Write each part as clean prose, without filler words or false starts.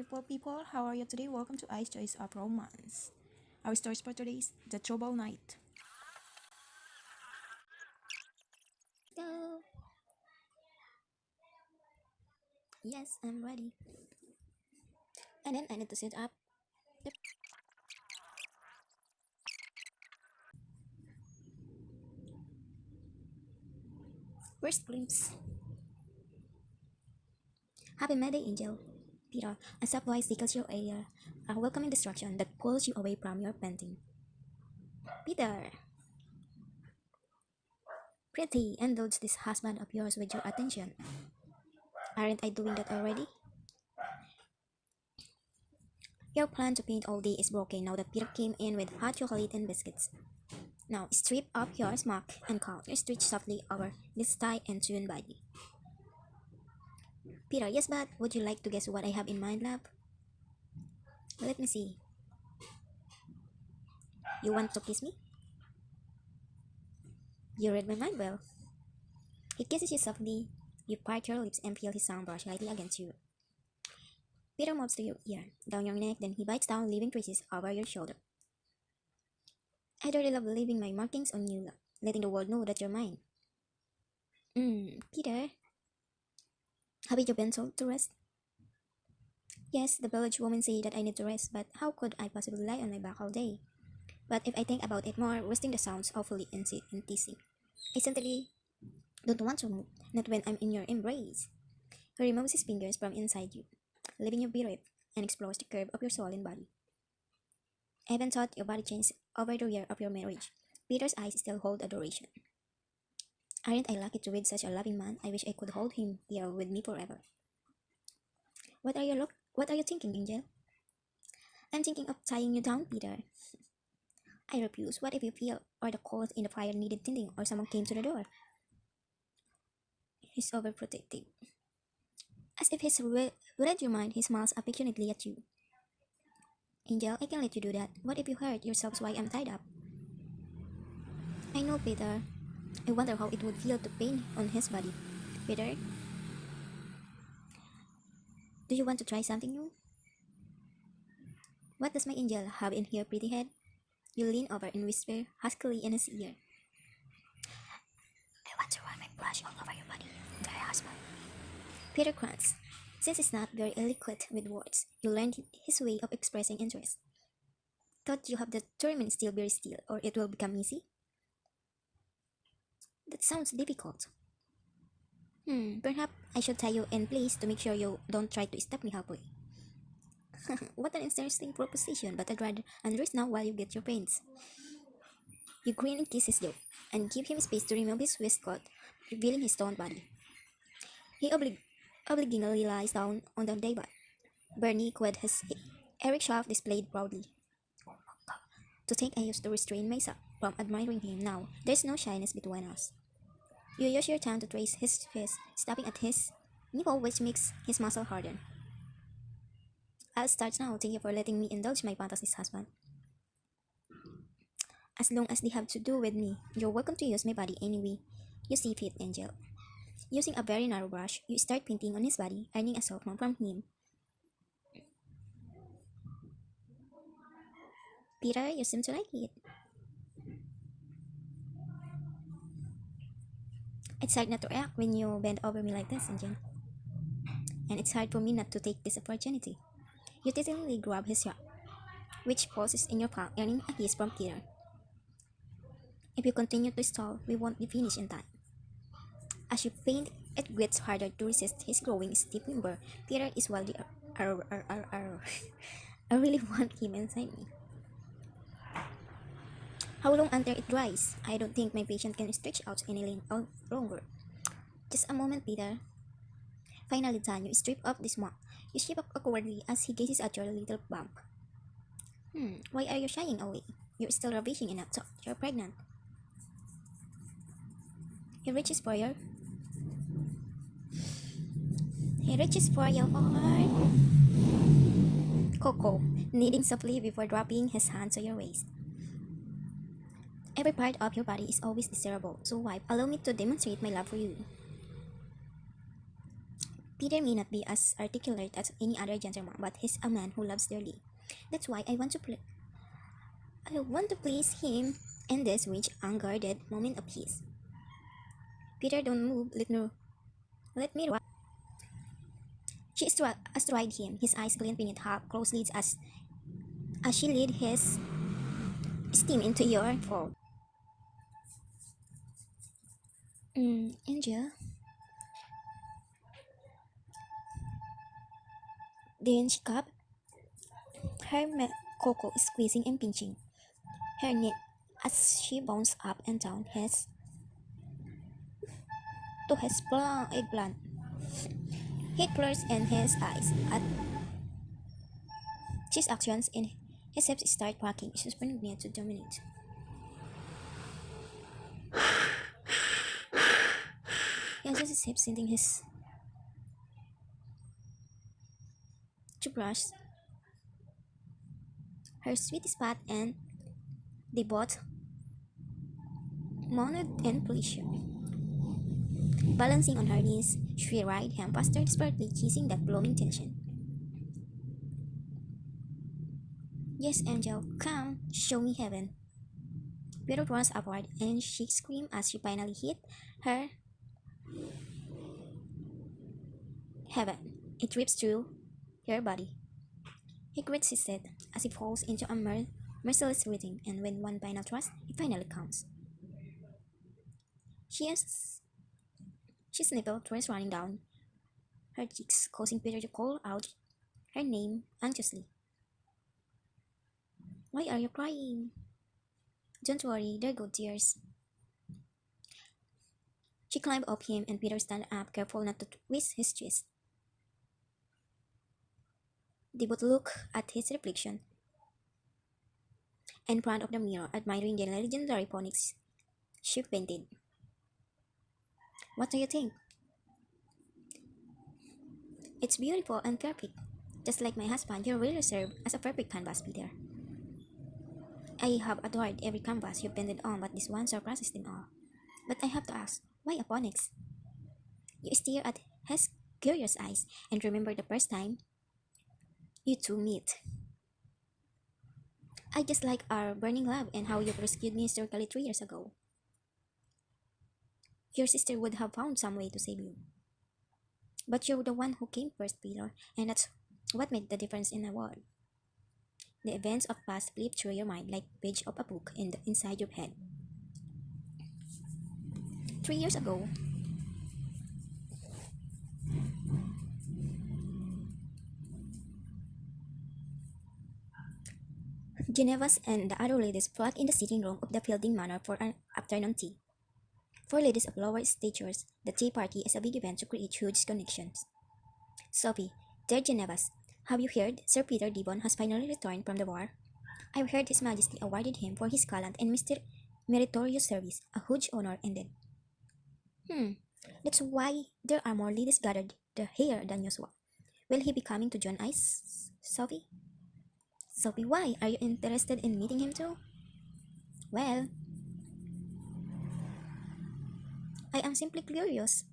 beautiful people, how are you today? Welcome to Ice Choice of Romance. Our stories for today is The Trouble Night. Go! Yes, I'm ready. And then I need to sit up. Yep. First glimpse. Happy Monday, Angel. Peter, a soft voice tickles your ear, a welcoming distraction that pulls you away from your painting. Peter, pretty, indulge this husband of yours with your attention. Aren't I doing that already? Your plan to paint all day is broken now that Peter came in with hot chocolate and biscuits. Now strip off your smock and curl your stitch softly over this tie and tune body. Peter, yes, but would you like to guess what I have in mind, love? Let me see. You want to kiss me? You read my mind well. He kisses you softly. You part your lips and feel his tongue brush lightly against you. Peter moves to your ear, down your neck, then he bites down, leaving traces over your shoulder. I'd really love leaving my markings on you, love, letting the world know that you're mine. Peter, haven't you been told to rest? Yes, the village woman said that I need to rest, but how could I possibly lie on my back all day? But if I think about it more, resting the sounds awfully and teasing. I simply don't want to move, not when I'm in your embrace. He removes his fingers from inside you, leaving you bereft, and explores the curve of your soul and body. I haven't thought your body changed over the year of your marriage. Peter's eyes still hold adoration. Aren't I lucky to with such a loving man? I wish I could hold him here with me forever. What are you thinking, Angel? I'm thinking of tying you down, Peter. I refuse. What if you feel or the coals in the fire needed tending or someone came to the door? He's overprotective. As if he's read your mind, he smiles affectionately at you. Angel, I can let you do that. What if you hurt yourselves while I'm tied up? I know, Peter. I wonder how it would feel to pain on his body. Peter, do you want to try something new? What does my angel have in here, pretty head? You lean over and whisper huskily in his ear. I want to run my brush all over your body, dear husband. Peter grunts. Since he's not very eloquent with words, you learned his way of expressing interest. Thought you have determined still very still, or it will become easy? That sounds difficult. Perhaps I should tie you in place to make sure you don't try to stop me halfway. What an interesting proposition, but I'd rather undress now while you get your brains. You grin and kiss his jaw, and give him space to remove his waistcoat, revealing his toned body. He obligingly lies down on the divan, Bernie with his Eric shaft displayed proudly. To think I used to restrain myself from admiring him now, there's no shyness between us. You use your tongue to trace his face, stopping at his nipple, which makes his muscle harden. I'll start now. Thank you for letting me indulge my fantasies, husband. As long as they have to do with me, you're welcome to use my body anyway you see fit, Angel. Using a very narrow brush, you start painting on his body, earning a soft moan from him. Peter, you seem to like it. It's hard not to react when you bend over me like this, Angel. And it's hard for me not to take this opportunity. You tentatively grab his shaft, which pulses in your palm, earning a kiss from Peter. If you continue to stall, we won't be finished in time. As you paint, it gets harder to resist his growing stiff member. Peter is wildly I really want him inside me. How long until it dries? I don't think my patient can stretch out any longer. Just a moment, Peter. Finally done, you strip off the smock. You shake up awkwardly as he gazes at your little bump. Why are you shying away? You're still ravishing enough, so you're pregnant. He reaches for your He reaches for your heart. Coco, kneading softly before dropping his hand to your waist. Every part of your body is always desirable, so wife, allow me to demonstrate my love for you. Peter may not be as articulate as any other gentleman, but he's a man who loves dearly. That's why I want to please him in this which unguarded moment of his. Peter, don't move. Let me. She astride him, his eyes glint beneath half closed lids as she lead his steam into your fold. Angel, then she cup, cocoa squeezing and pinching her neck as she bounces up and down his to his plump eggplant. He blurs in his eyes at his actions and his hips start cracking, suspending near to dominate. He adjusts his hips, sending his toothbrush, her sweet spot, and they both moaned in pleasure. Balancing on her knees, she ride him faster, desperately kissing that blooming tension. Yes, Angel, come, show me heaven. Peter runs upward, and she screams as she finally hit her heaven. It rips through her body. He grits his head as he falls into a merciless rhythm, and when one final thrust, it finally comes. She is She's nipple tears running down her cheeks, causing Peter to call out her name anxiously. Why are you crying? Don't worry, they're good tears. She climbed up him and Peter stand up, careful not to twist his chest. They both look at his reflection in front of the mirror, admiring the legendary ponies she painted. What do you think? It's beautiful and perfect. Just like my husband, you're really served as a perfect canvas, Peter. I have adored every canvas you painted on, but this one surpasses them all. But I have to ask, why a ponyx? You stare at his curious eyes and remember the first time you two meet. I just like our burning love and how you rescued me historically 3 years ago. Your sister would have found some way to save you. But you're the one who came first, Peter, and that's what made the difference in the world. The events of past flip through your mind like page of a book inside your head. 3 years ago, Genevas and the other ladies flocked in the sitting room of the Fielding Manor for an afternoon tea. For ladies of lower statures, the tea party is a big event to create huge connections. Sophie, dear Genevas, have you heard Sir Peter Devon has finally returned from the war? I've heard His Majesty awarded him for his gallant and meritorious service, a huge honor indeed. Hmm, that's why there are more ladies gathered here than usual. Will he be coming to join us, Sophie? Sophie, why? Are you interested in meeting him too? Well, I am simply curious.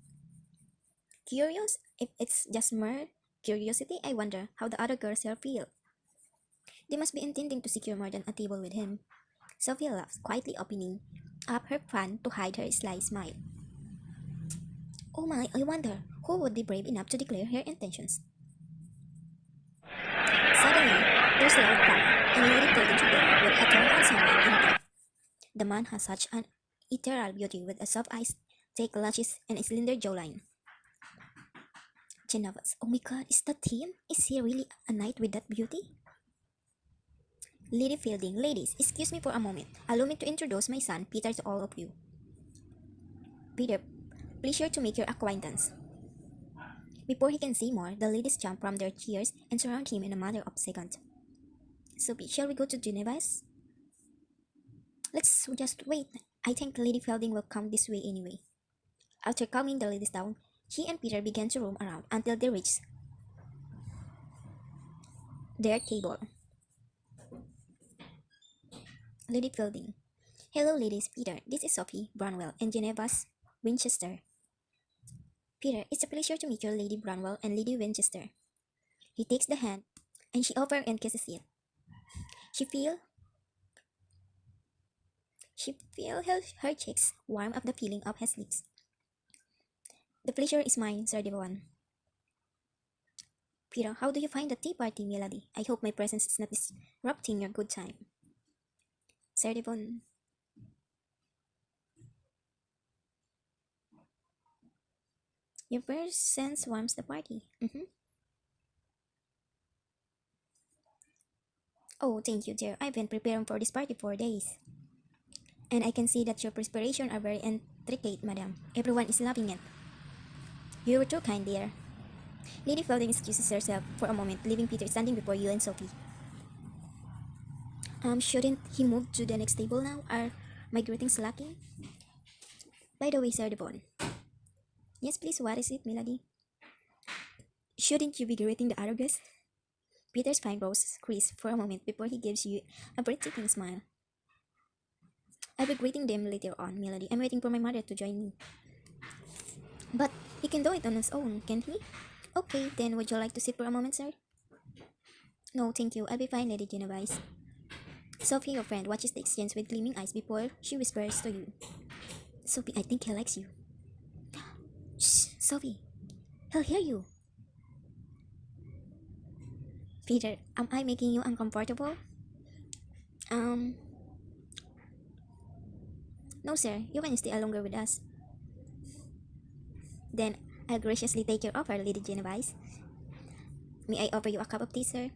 Curious? If it's just mere curiosity, I wonder how the other girls here feel. They must be intending to secure more than a table with him. Sophie laughs, quietly opening up her fan to hide her sly smile. Oh my, I wonder who would be brave enough to declare her intentions. Suddenly, there's a loud crack, and Lady Clothing together with a tall handsome man in black. The man has such an ethereal beauty with a soft eyes, thick lashes, and a slender jawline. Genovas, oh my god, is that him? Is he really a knight with that beauty? Lady Fielding, ladies, excuse me for a moment. Allow me to introduce my son, Peter, to all of you. Peter, pleasure to make your acquaintance. Before he can say more, the ladies jump from their chairs and surround him in a matter of seconds. Sophie, shall we go to Geneva's? Let's just wait. I think Lady Fielding will come this way anyway. After calming the ladies down, he and Peter began to roam around until they reached their table. Lady Fielding. Hello, ladies. Peter, this is Sophie Branwell and Geneva's Winchester. Peter, it's a pleasure to meet you, Lady Branwell and Lady Winchester. He takes the hand, and she offers and kisses it. She feel her cheeks warm at the feeling of his lips. The pleasure is mine, Sir Devon. Peter, how do you find the tea party, Melody? I hope my presence is not disrupting your good time. Sir Devon, your presence warms the party. Oh, thank you, dear. I've been preparing for this party for days. And I can see that your preparations are very intricate, madam. Everyone is loving it. You were too kind, dear. Lady Felding excuses herself for a moment, leaving Peter standing before you and Sophie. Shouldn't he move to the next table now? Are my greetings lacking? By the way, Sir Devon. Yes, please, what is it, Melody? Shouldn't you be greeting the other guests? Peter's fine brows crease for a moment before he gives you a breathtaking smile. I'll be greeting them later on, Melody. I'm waiting for my mother to join me. But he can do it on his own, can't he? Okay, then would you like to sit for a moment, sir? No, thank you. I'll be fine, Lady Genovese. Sophie, your friend, watches the exchange with gleaming eyes before she whispers to you. Sophie, I think he likes you. Shh, Sophie. He'll hear you. Peter, am I making you uncomfortable? Um, no, sir. You can stay longer with us. Then I'll graciously take your offer, Lady Genovese. May I offer you a cup of tea, sir?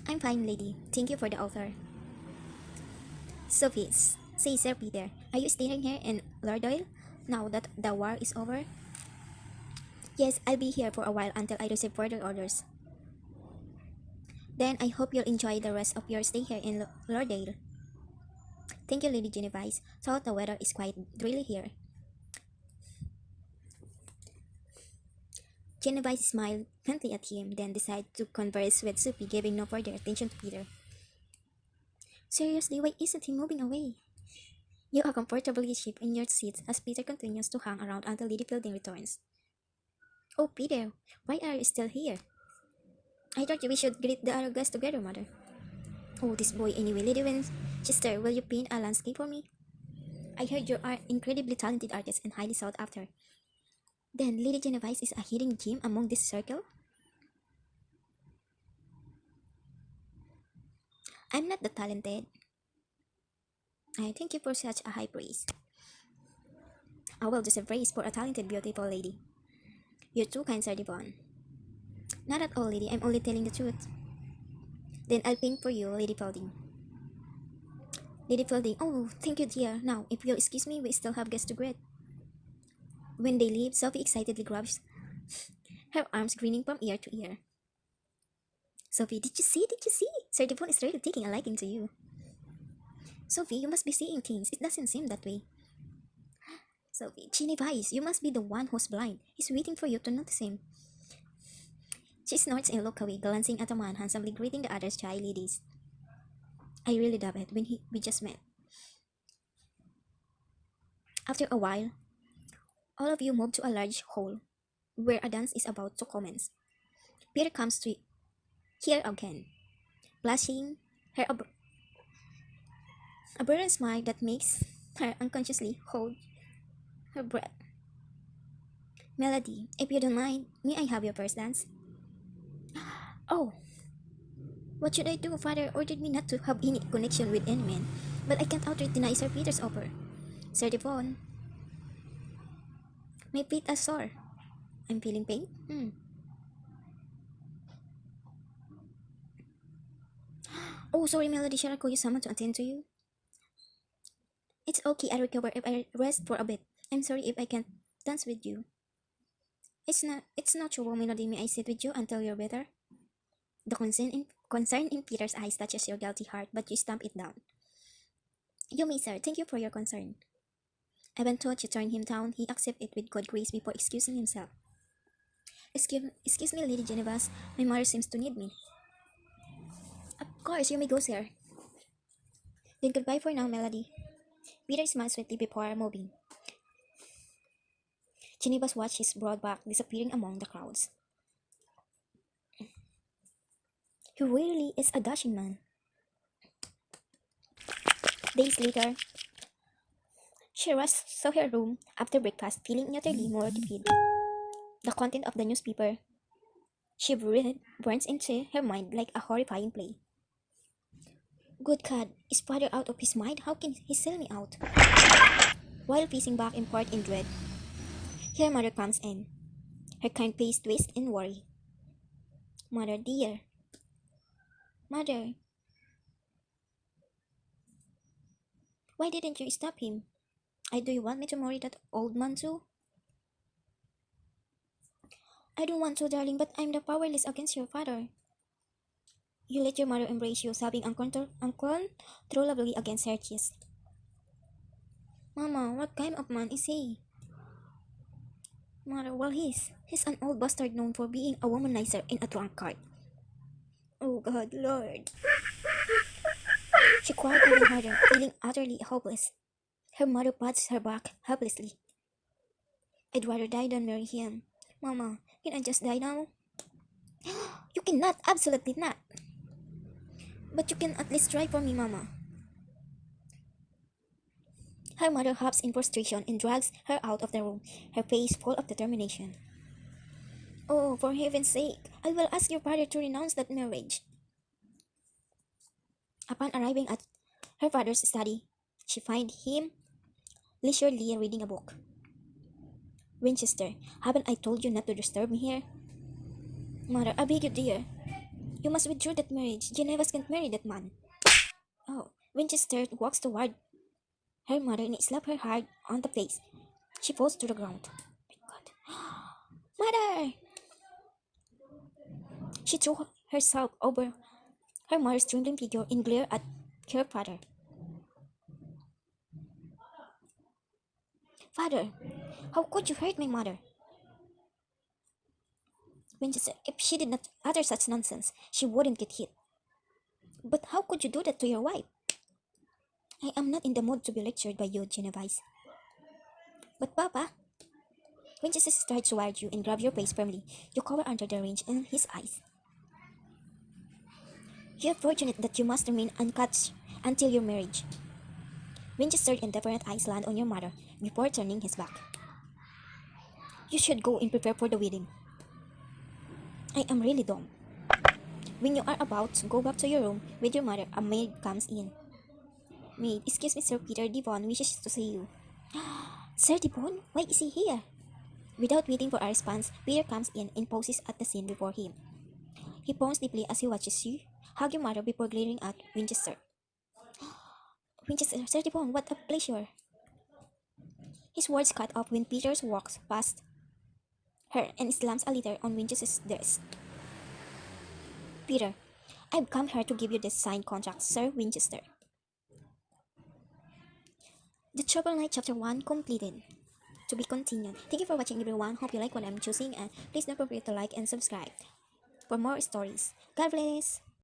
I'm fine, lady. Thank you for the offer. Sophie, say, Sir Peter, are you staying here in Lordoyle now that the war is over? Yes, I'll be here for a while until I receive further orders. Then I hope you'll enjoy the rest of your stay here in Lordale. Thank you, Lady Genovese. Thought the weather is quite dreary here. Genovese smiled faintly at him, then decided to converse with Sophie, giving no further attention to Peter. Seriously, why isn't he moving away? You are comfortably sheep in your seats as Peter continues to hang around until Lady Fielding returns. Oh, Peter, why are you still here? I thought we should greet the other guests together, Mother. Oh, this boy anyway. Lady Winchester, will you paint a landscape for me? I heard you are incredibly talented artist and highly sought after. Then Lady Genovese is a hidden gem among this circle? I'm not that talented. I thank you for such a high praise. I will deserve praise for a talented, beautiful lady. You're too kind, Sir Devon. Not at all, lady. I'm only telling the truth. Then I'll paint for you, Lady Fielding. Lady Fielding, oh, thank you, dear. Now, if you'll excuse me, we still have guests to greet. When they leave, Sophie excitedly grabs her arms, grinning from ear to ear. Sophie, did you see? Did you see? Sir Devon is really taking a liking to you. Sophie, you must be seeing things. It doesn't seem that way. Sophie, Genevieve, you must be the one who's blind. He's waiting for you to notice him. She snorts and looks away, glancing at a man handsomely greeting the other shy ladies. I really love it when we just met. After a while, all of you move to a large hall where a dance is about to commence. Peter comes to here again, blushing, her a brilliant smile that makes her unconsciously hold her breath. Melody, if you don't mind, may I have your first dance? Oh, what should I do? Father ordered me not to have any connection with any man, but I can't outright deny Sir Peter's offer. Sir Devon, my feet are sore. I'm feeling pain. Oh, sorry, Melody. Shall I call you someone to attend to you? It's okay. I recover if I rest for a bit. I'm sorry if I can't dance with you. It's not your Melody. May I sit with you until you're better? The concern in Peter's eyes touches your guilty heart, but you stamp it down. You may, sir. Thank you for your concern. Evan thought you turned him down. He accepted it with good grace before excusing himself. Excuse me, Lady Genevieve. My mother seems to need me. Of course, you may go, sir. Then goodbye for now, Melody. Peter smiled sweetly before moving. Genevas watched his broad back disappearing among the crowds. He really is a dashing man. Days later, she rushed to her room after breakfast, feeling utterly mortified. The content of the newspaper she read burns into her mind like a horrifying play. Good God, is father out of his mind? How can he sell me out? While pacing back and forth in dread, her mother comes in, her kind face twisted in worry. Mother dear, mother, why didn't you stop him? Do you want me to marry that old man too? I don't want to, darling, but I'm the powerless against your father. You let your mother embrace you, sobbing uncontrollably against her chest. Mama, what kind of man is he? Mother, well, he's an old bastard known for being a womanizer and a drunkard. Oh God, Lord. She cried even harder, feeling utterly hopeless. Her mother pats her back helplessly. I'd rather die than marry him. Mama, can I just die now? You cannot, absolutely not. But you can at least try for me, Mama. Her mother hops in frustration and drags her out of the room, her face full of determination. Oh, for heaven's sake, I will ask your father to renounce that marriage. Upon arriving at her father's study, she finds him leisurely reading a book. Winchester, haven't I told you not to disturb me here? Mother, I beg you, dear. You must withdraw that marriage. Genevas can't marry that man. Oh, Winchester walks toward her mother and slaps her hard on the face. She falls to the ground. My God. Mother! She threw herself over her mother's trembling figure and glared at her father. Father, how could you hurt my mother? Winchester, if she did not utter such nonsense, she wouldn't get hit. But how could you do that to your wife? I am not in the mood to be lectured by you, Genevieve. But Papa, Winchester strides toward you and grabs your face firmly. You cower under the range in his eyes. You are fortunate that you must remain untouched until your marriage. Winchester's indifferent eyes land on your mother before turning his back. You should go and prepare for the wedding. I am really dumb. When you are about to go back to your room with your mother, a maid comes in. Maid, excuse me, Sir Peter Devon wishes to see you. Sir Devon? Why is he here? Without waiting for a response, Peter comes in and pauses at the scene before him. He pawns deeply as he watches you hug your mother before glaring at Winchester. Winchester, Sir Devon, what a pleasure. His words cut off when Peter walks past her and slams a letter on Winchester's desk. Peter, I've come here to give you this signed contract, Sir Winchester. The Trouble Night Chapter 1 completed. To be continued. Thank you for watching, everyone. Hope you like what I'm choosing, and please don't forget to like and subscribe for more stories. God bless.